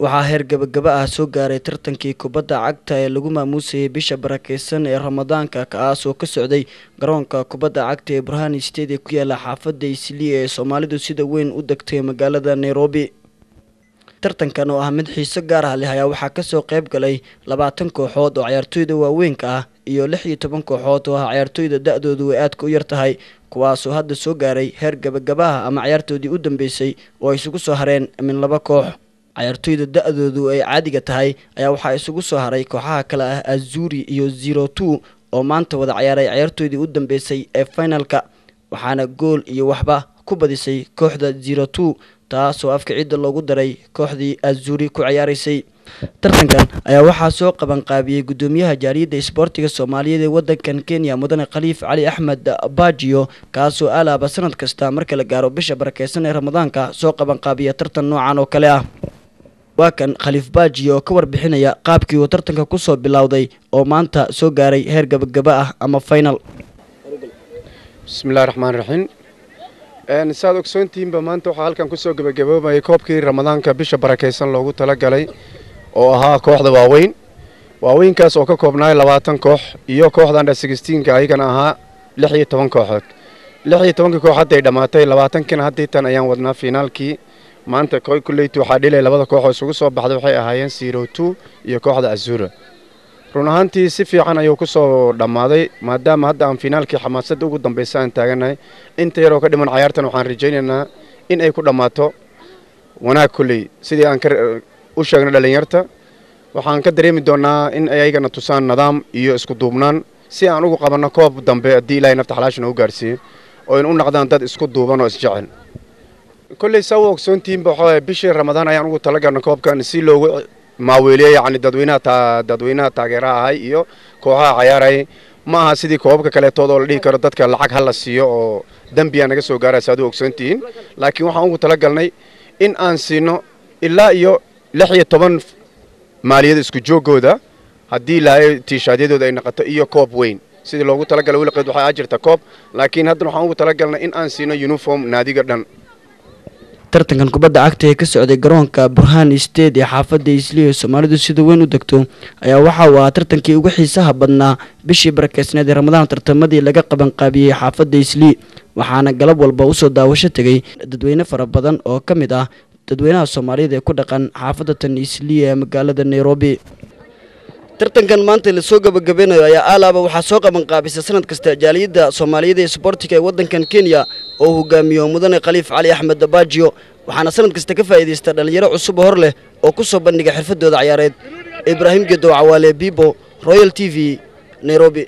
waxaa heer gabagaba ah soo gaaray tartankii kubadda cagta ee lagu maamuusayay bisha barakeysan ee Ramadaanka kaas oo ka socday garoonka kubadda cagta ee Burhan Stadium ku yaala xaafadda Islii ee Soomaalidu sida weyn u degtay magaalada Nairobi. tartankan oo ah mid xiiso gaar ah leh ayaa waxaa ka soo qayb galay 20 kooxood oo ciyaartoyda waaweynka ah iyo 16 kooxood oo ciyaartoyda da'doodu ay aad u yar tahay kuwaas oo hadda soo gaaray heer gabagaba ah ama ciyaartoydii u dambeysay oo ay isugu soo hareen min 2 koox. ciyaartoyda da'doodu ay caadiga tahay ayaa waxaa isugu soo haray kooxaha kale ah Azuri iyo 02 oo maanta wada ciyaaray ciyaartoydii u dambeysay ee finalka waxaana gool iyo waxba ku badisay kooxda 02 taas oo afka ciida loogu daray kooxdii Azuri ku ciyaaraysay. tartankan ayaa waxaa soo qaban qaabiyay gudoomiyaha jaariyadda isboortiga Soomaaliyeed ee wadankan Kenya Mudane Khaliif Cali Axmed Baajiyo kaas oo alaaba sanad kasta marka la gaaro bisha barakeysan ee Ramadaanka soo qaban qaabiya tartan noocan oo kale ah. waa kan Khaliif Baajiyo oo ka warbixinaya qaabkii uu tartanka ku soo bilowday oo maanta soo gaaray heer gabagaba ah ama final. Bismillahir Rahmanir Rahiim. saad ogsoontiinba maanta waxaa halkan ku soo gabagaboobay koobkii Ramadaanka bisha barakeysan loogu talagalay oo ahaa kooxda waaweynkaas oo ka koobnaa 20 koox iyo kooxda under 16 ka ayagana ahaa 16 kooxood 16 koox hadday dhamaatay 20 kina hadda tan ayaan wadnaa finaalkii maanta kulleeytu waxaa dhilay labada koox oo isugu soo baxday waxay ahaayeen 02 iyo kooxda Azura. run ahaantii si fiican ayuu ku soo dhamaaday maadaama hadda aan finaalkii xamaasadda ugu dambeysay aan taaganahay inta yar oo ka dhiman ciyaartan waxaan rajaynaynaa in ay ku dhamaato wanaag kulleey sidii aan u sheegnay dhalinyarta waxaan ka dareemi doonaa in ayagana tusaan nidaam iyo isku duubnaan si aan ugu qabanno koob dambe haddii Ilaahay nafta xalaashna u gaarsiiyo oo in u noqdaan dad isku duuban oo isjecel. kulleey saw ogsoontiinba waxa bishii Ramadaan ayaan ugu talagalnay koobkan si loogu maaweeliyay yani dadweynaha taageeraha ahay iyo kooxaha ciyaaray ma aha sidii koobka kale toodoo la dhigi karo dadka lacag hal la siiyo oo dambiya naga soo gaaraysa aad ogsoontiin laakiin waxaan ugu talagalnay in aan siino ilaa iyo 16 maaliyad isku joogooda haddii ilaahay tiishaadyadooda ay noqoto iyo koob weyn sidii loogu talagalay weli qeyd waxaa jirta koob laakiin hadda waxaan ugu talagalnay in aan siino uniform naadiga dhan. tartankan kubadda cagta ee ka socday garoonka Burhan Stadium ee xaafadda Islii ee Soomaalidu sida weyn u degto ayaa waxa uu ahaa tartankii ugu xiisaha badnaa bishii barakeysan ee Ramadaan tartamadii laga qaban qaabiyay xaafadda Islii waxaana galab walba u soo daawasho tagay dadweyne fara badan oo ka mid ah dadweynaha Soomaaliyeed ee ku dhaqan xaafadda tan Islii ee magaalada Nairobi. tartankan maanta la soo gabagabeynayo ayaa alaaba waxaa soo qaban qaabisay sanad kasta jaaliyadda Soomaaliyeed ee isboortiga ee wadankan Kenya oo hogaamiyo Mudane Khaliif Cali Axmed Baajiyo waxaana sanad kasta ka faa'iideysta dhalinyaro cusub hor leh oo ku soo bandhiga xirfadooda ciyaareed. Ibrahim Gedo Cawaale Bibo Royal TV Nairobi.